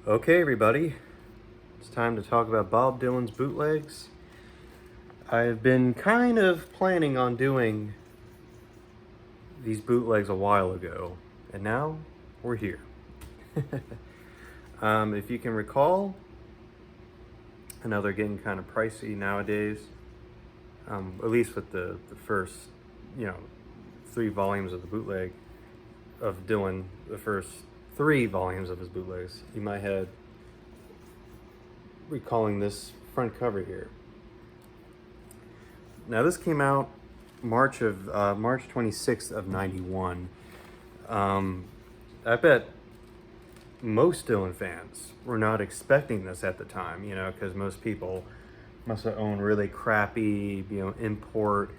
Okay, everybody, it's time to talk about Bob Dylan's bootlegs. I've been kind of planning on doing these bootlegs a while ago, and now we're here. If you can recall, I know they're getting kind of pricey nowadays, at least with the first, you know, 3 volumes of the bootleg of Dylan, the first 3 volumes of his bootlegs. You might have recalling this front cover here. Now this came out March 26th of 91. I bet most Dylan fans were not expecting this at the time, because most people must have owned really crappy, import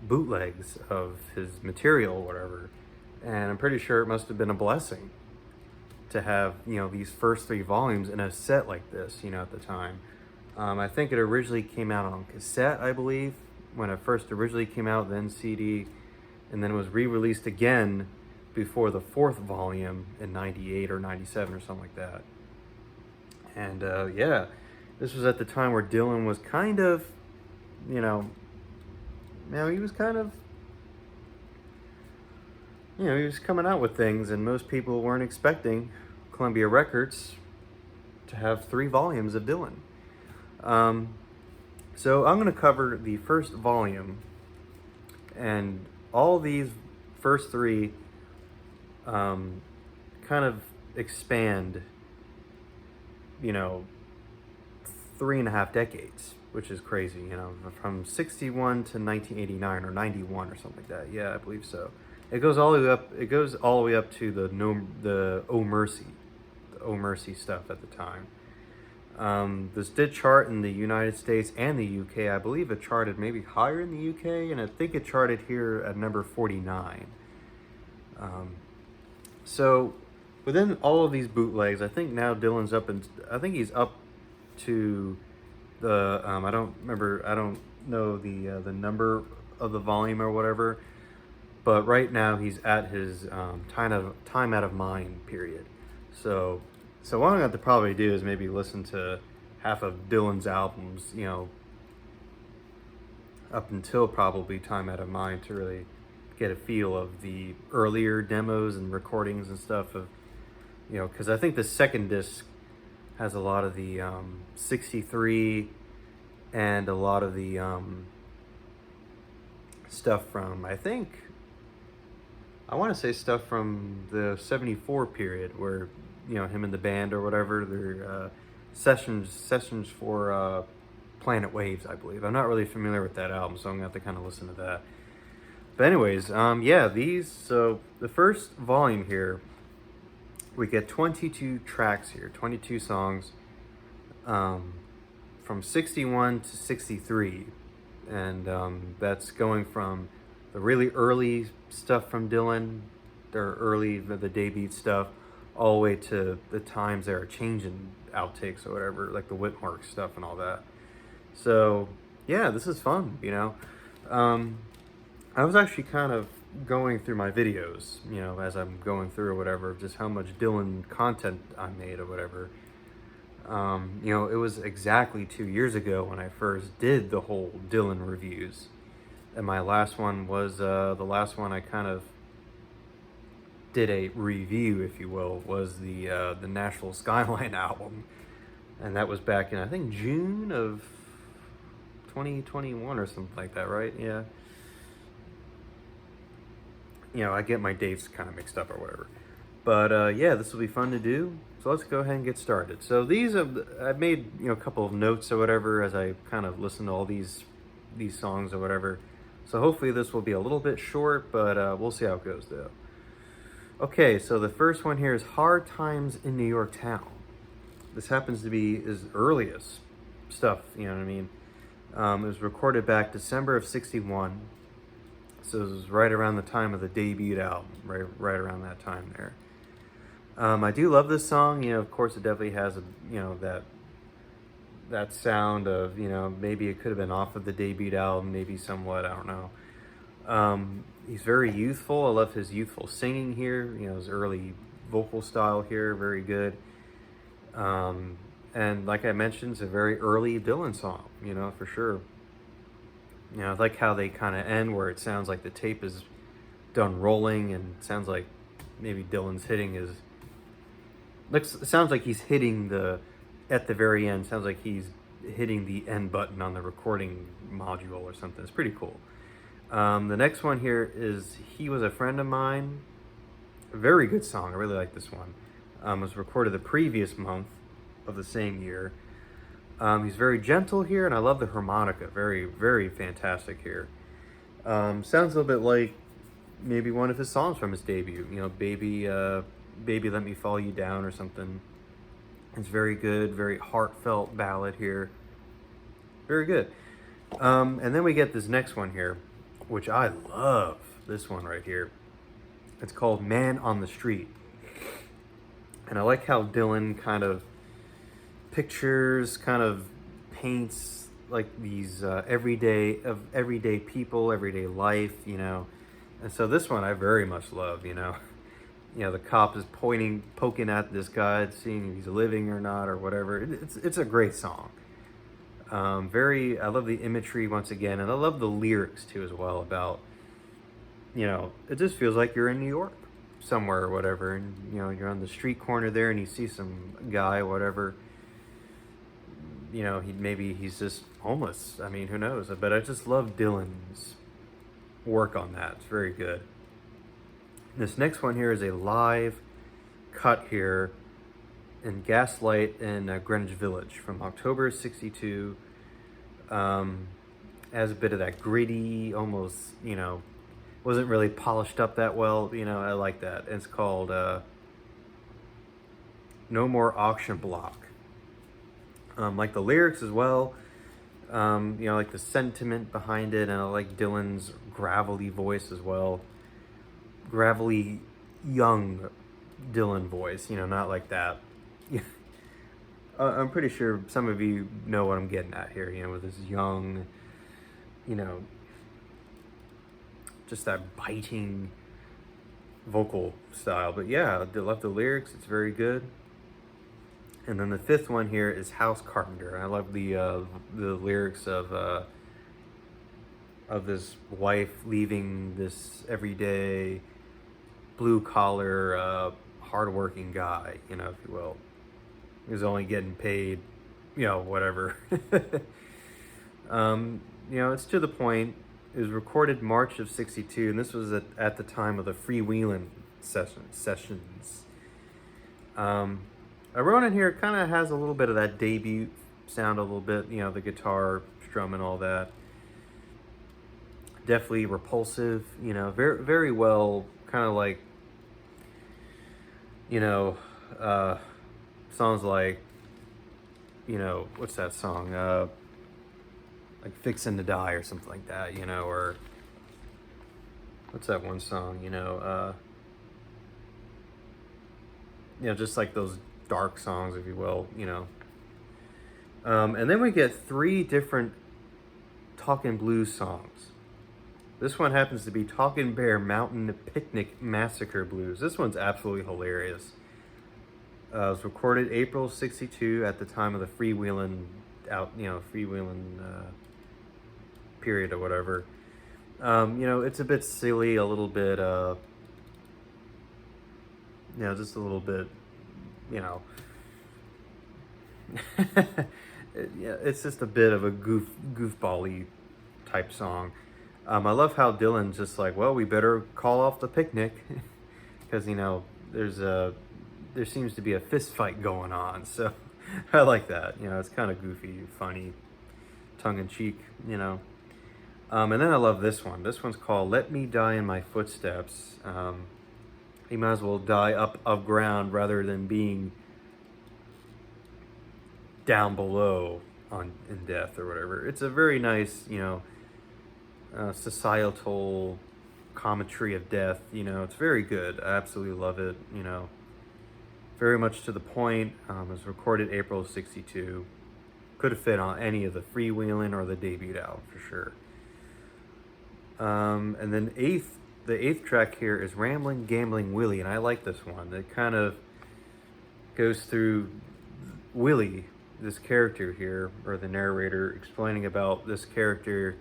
bootlegs of his material or whatever. And I'm pretty sure it must have been a blessing to have, these first 3 volumes in a set like this, at the time. I think it originally came out on cassette, I believe, when it first originally came out, then CD, and then it was re-released again before the 4th volume in 98 or 97 or something like that. And yeah, this was at the time where Dylan was kind of, he was kind of, he was coming out with things, and most people weren't expecting Columbia Records to have 3 volumes of Dylan. So I'm going to cover the first volume, and all these first 3 kind of expand, 3.5 decades, which is crazy, from 61 to 1989 or 91 or something like that. Yeah, I believe so. It goes all the way up. It goes all the way up to the Oh Mercy stuff at the time. This did chart in the United States and the UK. I believe it charted maybe higher in the UK, and I think it charted here at number 49. So within all of these bootlegs, I think now Dylan's I think he's up to the, I don't know the number of the volume or whatever, but right now he's at his time out of mind period. So what I'm going to have to probably do is maybe listen to half of Dylan's albums, up until probably Time Out of Mind, to really get a feel of the earlier demos and recordings and stuff of, because I think the second disc has a lot of the 63 and a lot of the stuff from, I want to say stuff from the 74 period where, him and the band or whatever, their sessions for Planet Waves, I believe. I'm not really familiar with that album, so I'm going to have to kind of listen to that. But anyways, yeah, so the first volume here, we get 22 tracks here, 22 songs, from 61 to 63. And that's going from the really early stuff from Dylan, the debut stuff, all the way to the times they are changing outtakes or whatever, like the Whitmark stuff and all that. So yeah, this is fun, I was actually kind of going through my videos, as I'm going through or whatever, just how much Dylan content I made or whatever. It was exactly 2 years ago when I first did the whole Dylan reviews. And my last one was, the last one I kind of did a review, if you will, was the Nashville Skyline album. And that was back in, I think, June of 2021 or something like that, right? Yeah. I get my dates kind of mixed up or whatever. But yeah, this will be fun to do. So let's go ahead and get started. So I've made, a couple of notes or whatever as I kind of listen to all these songs or whatever. So hopefully this will be a little bit short, but we'll see how it goes though. Okay, so the first one here is Hard Times in New York Town. This happens to be his earliest stuff, you know what I mean? It was recorded back December of 61. So it was right around the time of the debut album, right around that time there. I do love this song. Of course, it definitely has that sound of, maybe it could have been off of the debut album, maybe somewhat, I don't know. He's very youthful. I love his youthful singing here. His early vocal style here, very good. And like I mentioned, it's a very early Dylan song, for sure. I like how they kind of end where it sounds like the tape is done rolling and sounds like maybe Dylan's hitting his. It sounds like he's hitting at the very end. Sounds like he's hitting the end button on the recording module or something. It's pretty cool. The next one here is "He Was a Friend of Mine." A very good song. I really like this one. It was recorded the previous month of the same year. He's very gentle here, and I love the harmonica. Very, very fantastic here. Sounds a little bit like maybe one of his songs from his debut. Baby Let Me Fall You Down or something. It's very good, very heartfelt ballad here. Very good. And then we get this next one here, which I love. This one right here. It's called "Man on the Street." And I like how Dylan kind of paints like these everyday people, everyday life, And so this one I very much love, the cop is poking at this guy, seeing if he's living or not or whatever. It's a great song. I love the imagery once again, and I love the lyrics too as well about, it just feels like you're in New York somewhere or whatever, and you're on the street corner there and you see some guy, whatever, he's just homeless. I mean, who knows? But I just love Dylan's work on that. It's very good. This next one here is a live cut here in Gaslight in Greenwich Village from October '62. Has a bit of that gritty, almost, wasn't really polished up that well. I like that. It's called "No More Auction Block." Like the lyrics as well. Like the sentiment behind it, and I like Dylan's gravelly voice as well. Gravelly, young Dylan voice, not like that. I'm pretty sure some of you know what I'm getting at here, with this young, just that biting vocal style. But yeah, I love the lyrics. It's very good. And then the fifth one here is "House Carpenter." I love the lyrics of this wife leaving this everyday blue collar hardworking guy, if you will. He's only getting paid, whatever. It's to the point. It was recorded March of '62, and this was at the time of the freewheeling sessions. I wrote in here, it kind of has a little bit of that debut sound, a little bit, the guitar strum and all that. Definitely Repulsive, very, very well, kind of like, songs like, what's that song? Like "Fixin' to Die" or something like that, or what's that one song, just like those dark songs, if you will, And then we get 3 different Talkin' Blues songs. This one happens to be "Talkin' Bear Mountain Picnic Massacre Blues." This one's absolutely hilarious. It was recorded April '62 at the time of the freewheeling period or whatever. It's a bit silly, a little bit, just a little bit, yeah, it's just a bit of a goofball-y type song. I love how Dylan's just like, well, we better call off the picnic because there seems to be a fist fight going on. So I like that. It's kind of goofy, funny, tongue in cheek. And then I love this one. This one's called "Let Me Die in My Footsteps." You might as well die up of ground rather than being down below in death or whatever. It's a very nice, societal commentary of death. It's very good. I absolutely love it. Very much to the point. It was recorded April of '62. Could have fit on any of the freewheeling or the debut album for sure. And then the eighth track here is "Ramblin' Gambling Willie," and I like this one. It kind of goes through Willie, this character here, or the narrator, explaining about this character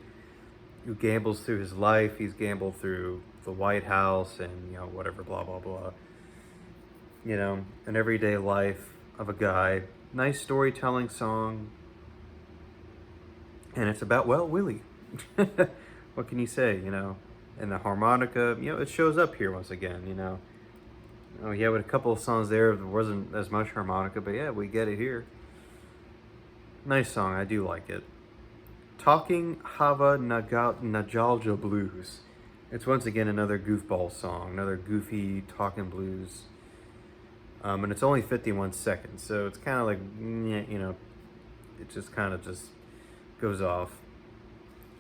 who gambles through his life. He's gambled through the White House and, whatever, blah, blah, blah. An everyday life of a guy. Nice storytelling song. And it's about, well, Willie. What can you say, And the harmonica, it shows up here once again, Oh, yeah, with a couple of songs there wasn't as much harmonica, but yeah, we get it here. Nice song, I do like it. Talking Hava Najalja Blues. It's once again another goofball song, another goofy talking blues. And it's only 51 seconds, so it's kind of like, it just kind of just goes off.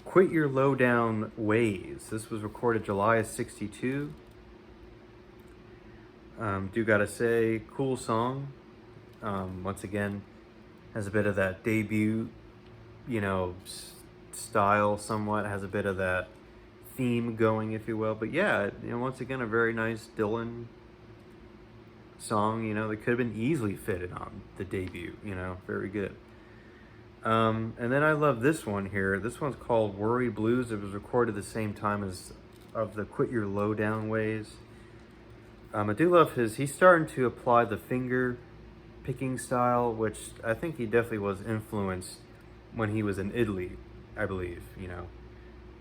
Quit Your Low Down Ways. This was recorded July of 62. Do gotta say, cool song. Once again, has a bit of that debut, style somewhat. Has a bit of that theme going, if you will. But yeah, once again, a very nice Dylan song. That could have been easily fitted on the debut. Very good. And then I love this one here. This one's called Worry Blues. It was recorded the same time as of the Quit Your Low Down Ways. I do love he's starting to apply the finger picking style, which I think he definitely was influenced when he was in Italy, I believe,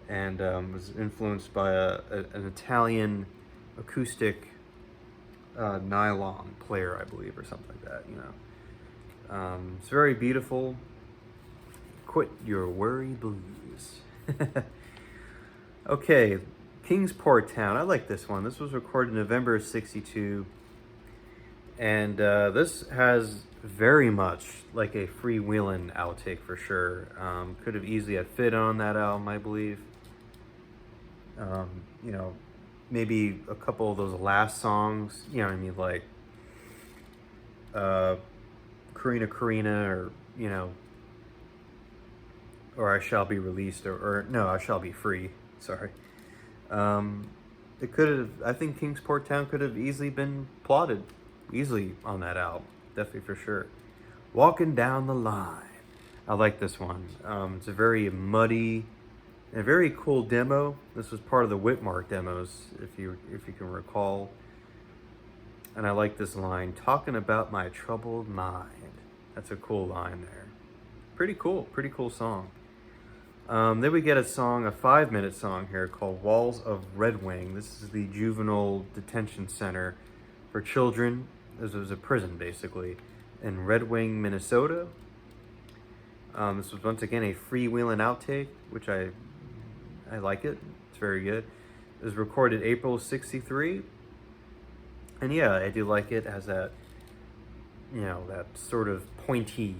and was influenced by an Italian acoustic nylon player, I believe, or something like that, It's very beautiful. Quit Your Worry Blues. Okay, Kingsport Town. I like this one. This was recorded in November of 62. And this has very much like a freewheeling outtake for sure. Could have easily had fit on that album, I believe. Maybe a couple of those last songs, like Karina, or I Shall Be Released, or no, I Shall Be Free. Sorry. It could have, I think Kingsport Town could have easily been plotted easily on that album. Definitely for sure. Walking Down the Line. I like this one. It's a very muddy and a very cool demo. This was part of the Whitmark demos, if you can recall. And I like this line, talking about my troubled mind. That's a cool line there. Pretty cool song. Then we get a 5-minute song here called Walls of Red Wing. This is the juvenile detention center for children. This was a prison, basically, in Red Wing, Minnesota. This was once again a freewheeling outtake, which I like it. It's very good. It was recorded April 63. And yeah, I do like it. It has that, that sort of pointy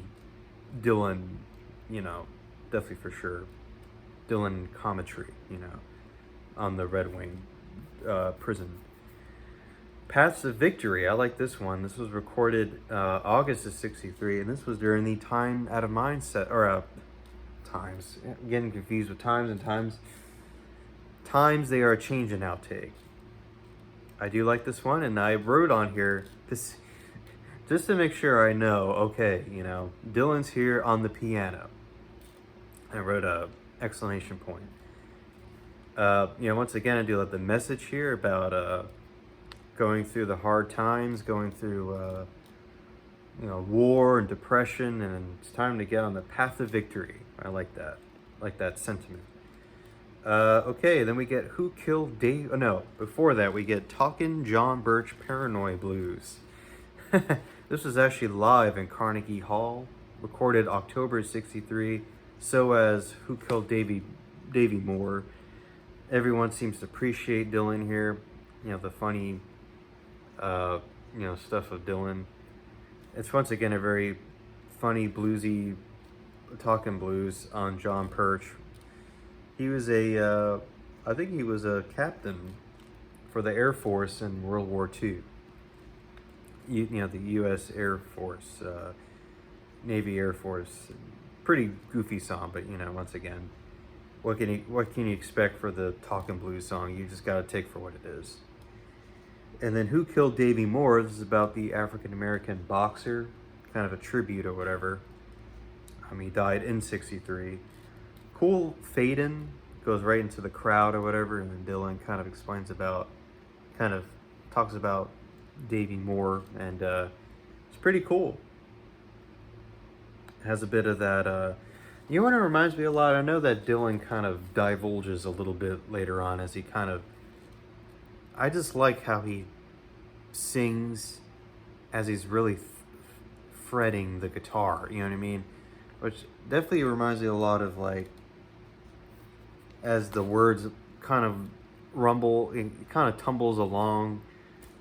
Dylan, definitely for sure, Dylan commentary, on the Red Wing prison. Paths of Victory. I like this one. This was recorded August of 63, and this was during the Time Out of Mind set, or Times. I'm getting confused with Times and Times. Times, they are a change in outtake. I do like this one, and I wrote on here, this just to make sure I know, okay, Dylan's here on the piano. I wrote a exclamation point. Once again, I do love the message here about going through the hard times, going through war and depression, and it's time to get on the path of victory. I like that sentiment. Okay, then we get Who Killed Dave? Oh, no, before that we get Talkin' John Birch Paranoid Blues. This was actually live in Carnegie Hall, recorded October 63. So as Who Killed Davy Moore. Everyone seems to appreciate Dylan here. The funny, stuff of Dylan. It's once again a very funny, bluesy, talking blues on John Birch. He was I think he was a captain for the Air Force in World War II. The U.S. Air Force, Navy Air Force. Pretty goofy song, but once again, what can you expect for the talking blues song? You just gotta take for what it is. And then Who Killed Davy Moore? This is about the African American boxer, kind of a tribute or whatever. He died in '63. Cool fade in, goes right into the crowd or whatever, and then Dylan kind of explains about, kind of talks about Davy Moore, and it's pretty cool. It has a bit of that, you know what it reminds me a lot? I know that Dylan kind of divulges a little bit later on as he kind of, I just like how he sings as he's really fretting the guitar, you know what I mean? Which definitely reminds me a lot of, like, as the words kind of rumble, it kind of tumbles along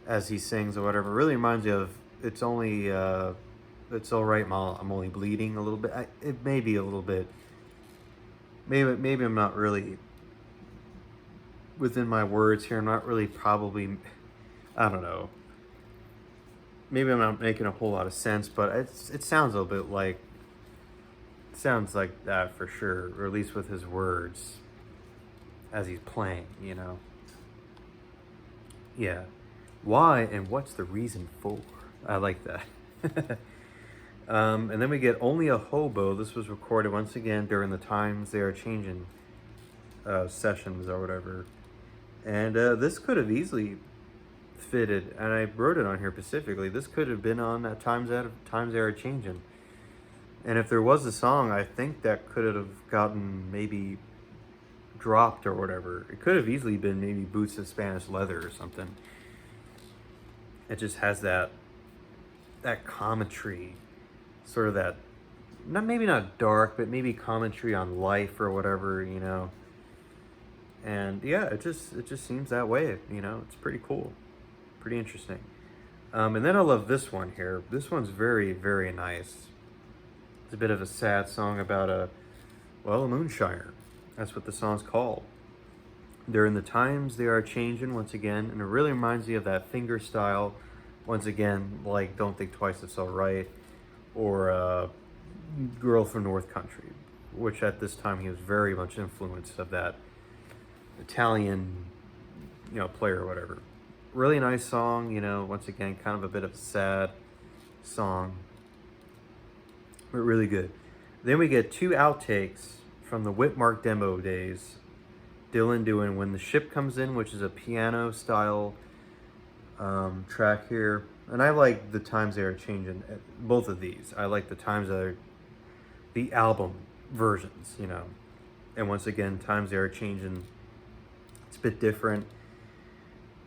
as he sings or whatever. It really reminds me of It's Only, It's Alright, I'm Only Bleeding a little bit. It may be a little bit, maybe I'm not really within my words here. I'm not really probably, I don't know. Maybe I'm not making a whole lot of sense, but it sounds a little bit like, sounds like that for sure, or at least with his words as he's playing, you know. Yeah. Why and what's the reason for? I like that. And then we get Only a Hobo. This was recorded once again during the Times They Are Changing sessions or whatever. And this could have easily fitted, and I wrote it on here specifically, this could have been on that Times They Are Changing. And if there was a song, I think that could have gotten maybe dropped or whatever. It could have easily been maybe Boots of Spanish Leather or something. It just has that commentary, sort of that, maybe not dark, but maybe commentary on life or whatever, you know. And yeah, it just seems that way, you know. It's pretty cool, pretty interesting. And then I love this one here. This one's very, very nice. It's a bit of a sad song about a moonshiner. That's what the song's called. During the Times They Are Changing, once again, and it really reminds me of that finger style, once again, like Don't Think Twice, It's Alright, or Girl from North Country, which at this time he was very much influenced of that Italian, you know, player or whatever. Really nice song, you know, once again, kind of a bit of a sad song, but really good. Then we get two outtakes from the Whitmark demo days. Dylan doing When the Ship Comes In, which is a piano style track here. And I like the Times They Are Changing, both of these. I like the Times That Are, the album versions, you know. And once again, Times They Are Changing, it's a bit different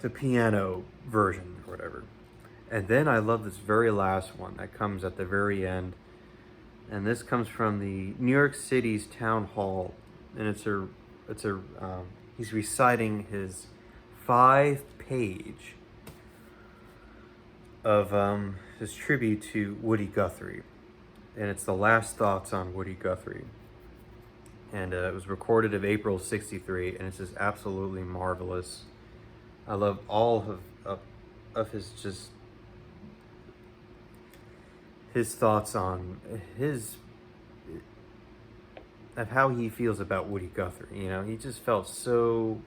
to piano version or whatever. And then I love this very last one that comes at the very end. And this comes from the New York City's town hall, and he's reciting his 5-page of his tribute to Woody Guthrie, and it's the last thoughts on Woody Guthrie. And it was recorded of April '63, and it's just absolutely marvelous. I love all of his just his thoughts on of how he feels about Woody Guthrie. You know, he just felt so,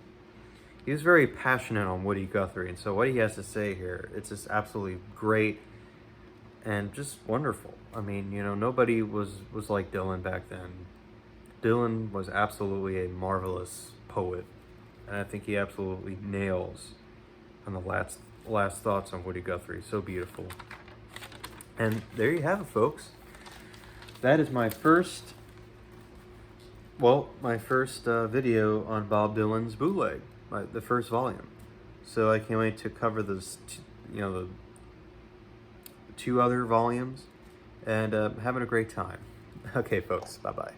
he was very passionate on Woody Guthrie, and so what he has to say here, it's just absolutely great and just wonderful. I mean, you know, nobody was like Dylan back then. Dylan was absolutely a marvelous poet, and I think he absolutely nails on the last thoughts on Woody Guthrie. So beautiful. And there you have it, folks. That is my first video on Bob Dylan's Bootleg, the first volume. So I can't wait to cover this, you know, the 2 other volumes, and having a great time. Okay, folks, bye-bye.